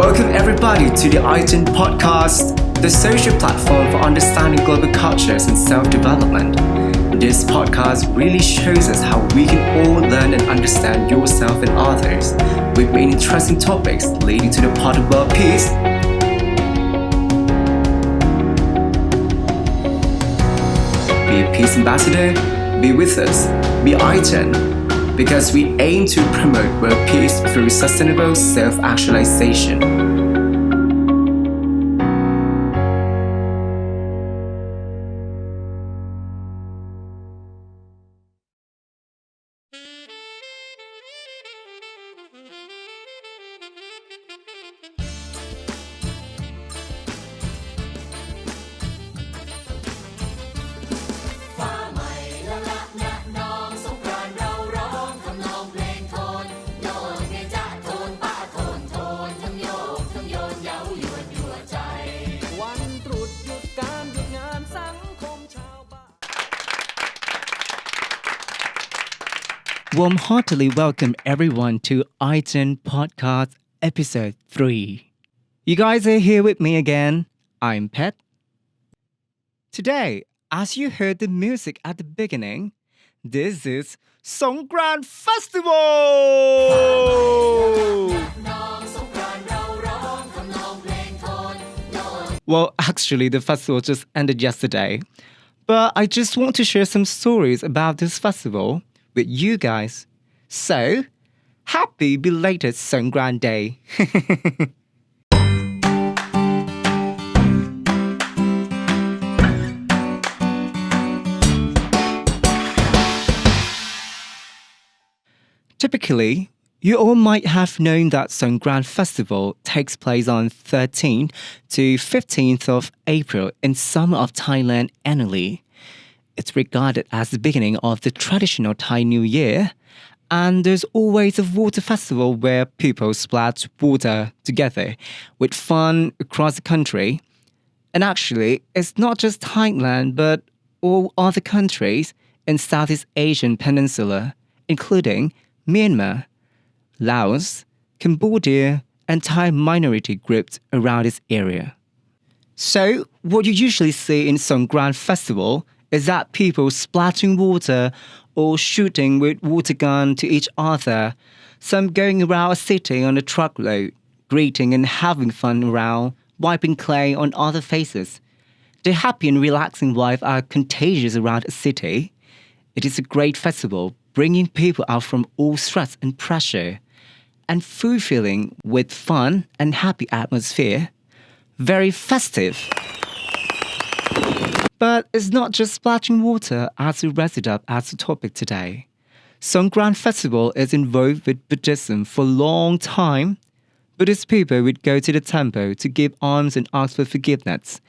Welcome everybody to the iGEN podcast, the social platform for understanding global cultures and self-development. This podcast really shows us how we can all learn and understand yourself and others with many interesting topics leading to the part of world peace. Be a peace ambassador, be with us, be iGEN.Because we aim to promote world peace through sustainable self-actualization. Warm-heartedly welcome everyone to iGEN Podcast Episode 3. You guys are here with me again. I'm Pet. Today, as you heard the music at the beginning, this is Songkran Festival! Well, actually, the festival just ended yesterday. But I just want to share some stories about this festival.with you guys. So, happy belated Songkran Day. Typically, you all might have known that Songkran Festival takes place on 13th to 15th of April in summer of Thailand annually.It's regarded as the beginning of the traditional Thai New Year, and there's always a water festival where people splash water together with fun across the country. And actually, it's not just Thailand, but all other countries in Southeast Asian Peninsula, including Myanmar, Laos, Cambodia, and Thai minority groups around this area. So, what you usually see in Songkran Festival,is that people splashing water or shooting with water gun to each other, some going around a city on a truckload, greeting and having fun around, wiping clay on other faces. The happy and relaxing vibe are contagious around a city. It is a great festival, bringing people out from all stress and pressure, and fulfilling with fun and happy atmosphere. Very festive.But it's not just splashing water as we raise it up as the topic today. Songkran Festival is involved with Buddhism for a long time. Buddhist people would go to the temple to give alms and ask for forgiveness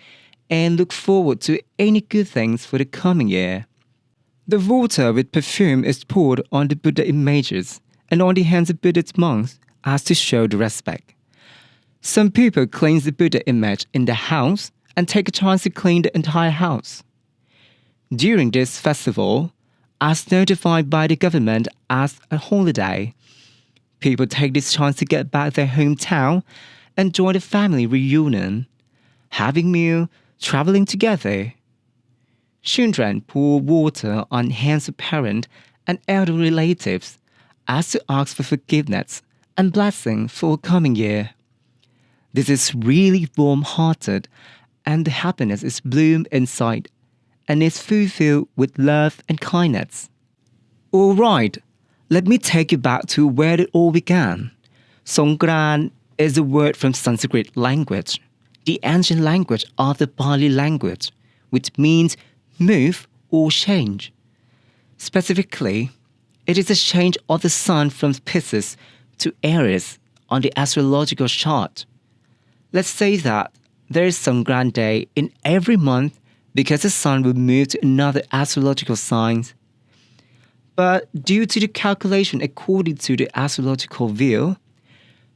and look forward to any good things for the coming year. The water with perfume is poured on the Buddha images and on the hands of Buddhist monks as to show the respect. Some people cleanse the Buddha image in the house,and take a chance to clean the entire house. During this festival, as notified by the government as a holiday, people take this chance to get back their hometown and join the family reunion, having meal, traveling together. Children pour water on hands of parents and elder relatives as to ask for forgiveness and blessing for a coming year. This is really warm-hearted,and the happiness is bloom inside and is fulfilled with love and kindness. Alright, let me take you back to where it all began. Songkran is a word from Sanskrit language, the ancient language of the Pali language, which means move or change. Specifically, it is a change of the sun from Pisces to Aries on the astrological chart. Let's say that,There is Songkran Day in every month because the sun will move to another astrological sign. But due to the calculation according to the astrological view,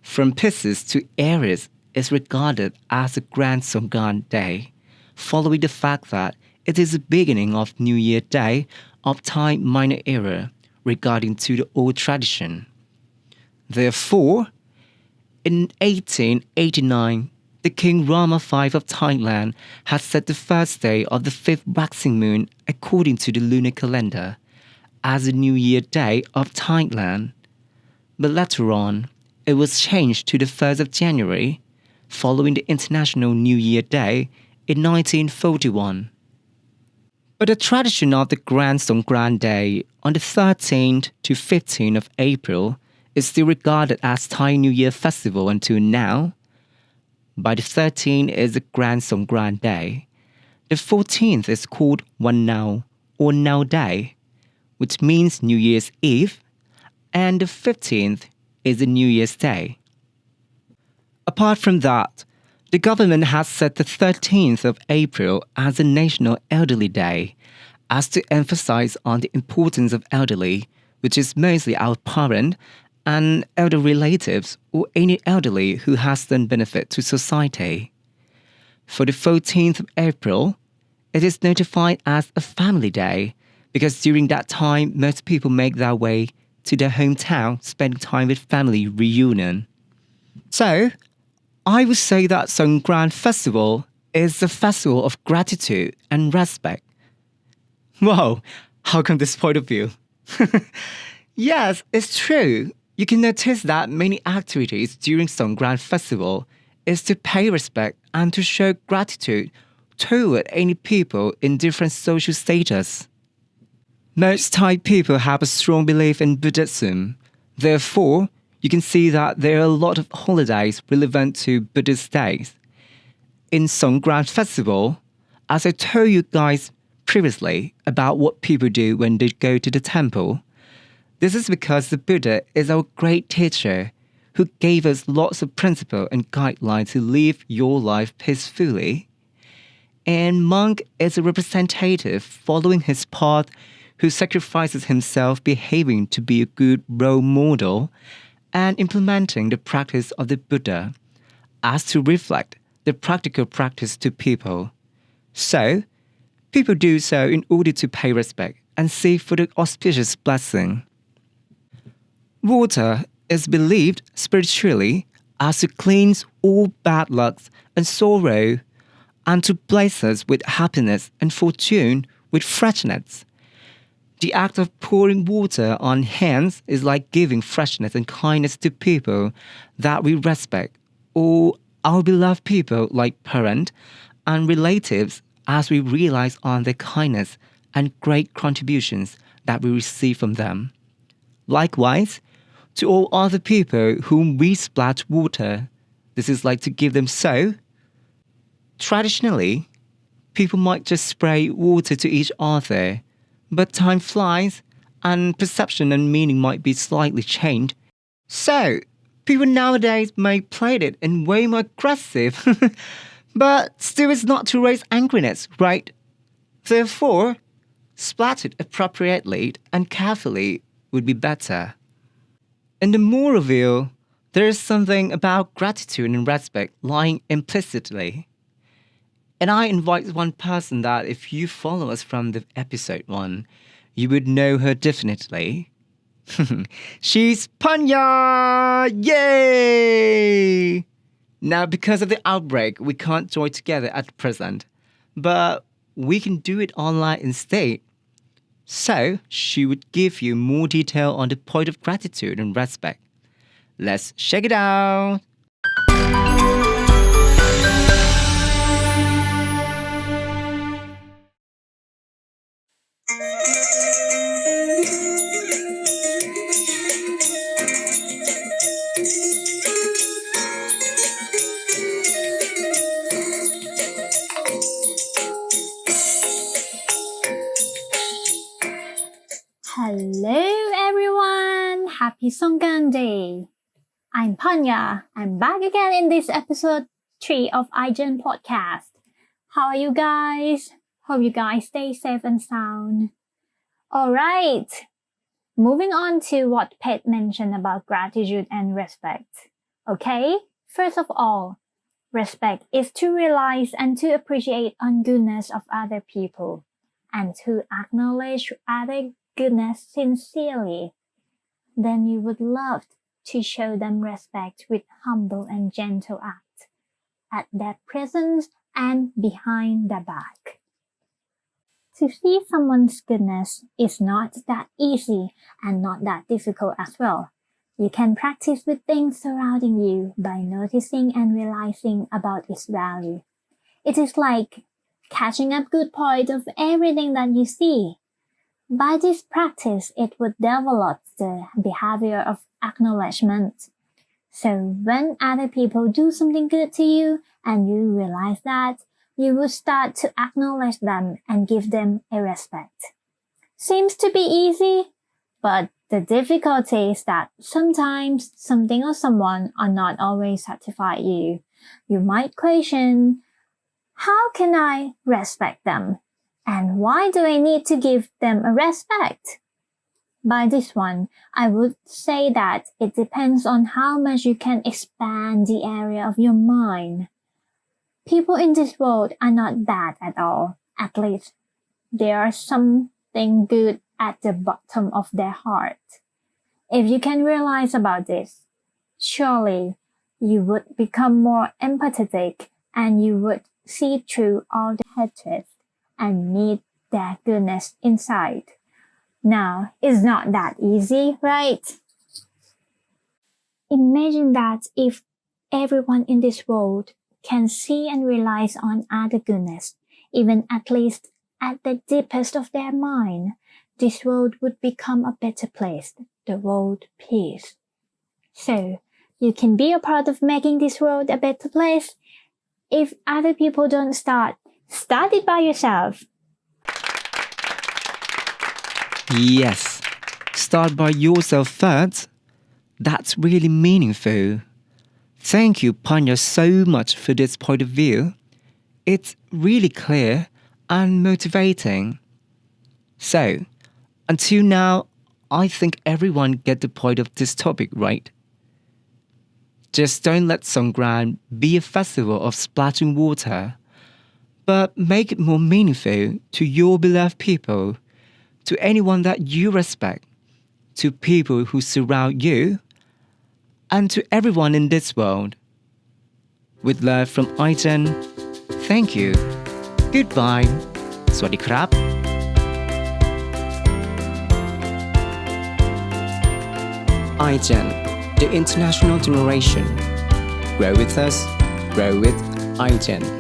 from Pisces to Aries is regarded as a grand Songkran Day, following the fact that it is the beginning of New Year Day of Thai Minor Era regarding to the old tradition. Therefore, In 1889, the King Rama V of Thailand had set the first day of the fifth waxing moon according to the lunar calendar as the New Year Day of Thailand. But later on, it was changed to the 1st of January, following the International New Year Day in 1941. But the tradition of the Grand Songkran Day on the 13th to 15th of April is still regarded as Thai New Year festival until now. By the 13th is the Grand Songkran Day. The 14th is called Wan Nao or Nao Day, which means New Year's Eve, and the 15th is the New Year's Day. Apart from that, the government has set the 13th of April as a National Elderly Day, as to emphasize on the importance of elderly, which is mostly our parent and elder relatives or any elderly who has done benefit to society. For the 14th of April, it is notified as a family day because during that time most people make their way to their hometown spending time with family reunion. So, I would say that Songkran Festival is a festival of gratitude and respect. Wow, how come this point of view? Yes, it's true. You can notice that many activities during Songkran Festival is to pay respect and to show gratitude toward any people in different social status. Most Thai people have a strong belief in Buddhism. Therefore, you can see that there are a lot of holidays relevant to Buddhist days. In Songkran Festival, as I told you guys previously about what people do when they go to the temple, this is because the Buddha is our great teacher who gave us lots of principles and guidelines to live your life peacefully. And monk is a representative following his path who sacrifices himself behaving to be a good role model and implementing the practice of the Buddha as to reflect the practical practice to people. So, people do so in order to pay respect and seek for the auspicious blessing. Water is believed spiritually as to cleanse all bad lucks and sorrow and to bless us with happiness and fortune with freshness. The act of pouring water on hands is like giving freshness and kindness to people that we respect, or our beloved people like parents and relatives as we realize on their kindness and great contributions that we receive from them. Likewise, to all other people whom we splash water, this is like to give them so. Traditionally, people might just spray water to each other, but time flies and perception and meaning might be slightly changed. So, people nowadays may play it in way more aggressive, but still it's not to raise angriness, right? Therefore, splash it appropriately and carefully would be better. In the moral view, there is something about gratitude and respect lying implicitly. And I invite one person that if you follow us from the episode 1, you would know her definitely. She's Panya! Yay! Now, because of the outbreak, we can't join together at present, but we can do it online instead. So, she would give you more detail on the point of gratitude and respect. Let's check it out! Hello everyone! Happy Songkran Day! I'm Panya. I'm back again in this episode 3 of iGEN podcast. How are you guys? Hope you guys stay safe and sound. Alright, moving on to what Pet mentioned about gratitude and respect. Okay, first of all, respect is to realize and to appreciate on goodness of other people and to acknowledge other goodness sincerely. Then you would love to show them respect with humble and gentle acts at their presence and behind their back. To see someone's goodness is not that easy and not that difficult as well. You can practice with things surrounding you by noticing and realizing about its value. It is like catching up good points of everything that you see. By this practice, it would develop the behavior of acknowledgement. So when other people do something good to you and you realize that, you will start to acknowledge them and give them a respect. Seems to be easy, but the difficulty is that sometimes something or someone are not always satisfy you. You might question, how can I respect them? And why do I need to give them a respect? By this one, I would say that it depends on how much you can expand the area of your mind. People in this world are not bad at all. At least, there is something good at the bottom of their heart. If you can realize about this, surely you would become more empathetic and you would see through all the hatred and meet their goodness inside. Now, it's not that easy, right? Imagine that if everyone in this world can see and realize on other goodness, even at least at the deepest of their mind, this world would become a better place, the world peace. So, you can be a part of making this world a better place. If other people don't start it by yourself. Yes, start by yourself first. That's really meaningful. Thank you, Panya, so much for this point of view. It's really clear and motivating. So, until now, I think everyone get the point of this topic, right? Just don't let Songkran be a festival of splashing water, but make it more meaningful to your beloved people, to anyone that you respect, to people who surround you, and to everyone in this world. With love from iGEN, thank you. Goodbye. สวัสดีครับ iGEN, the international generation. Grow with us, grow with iGEN.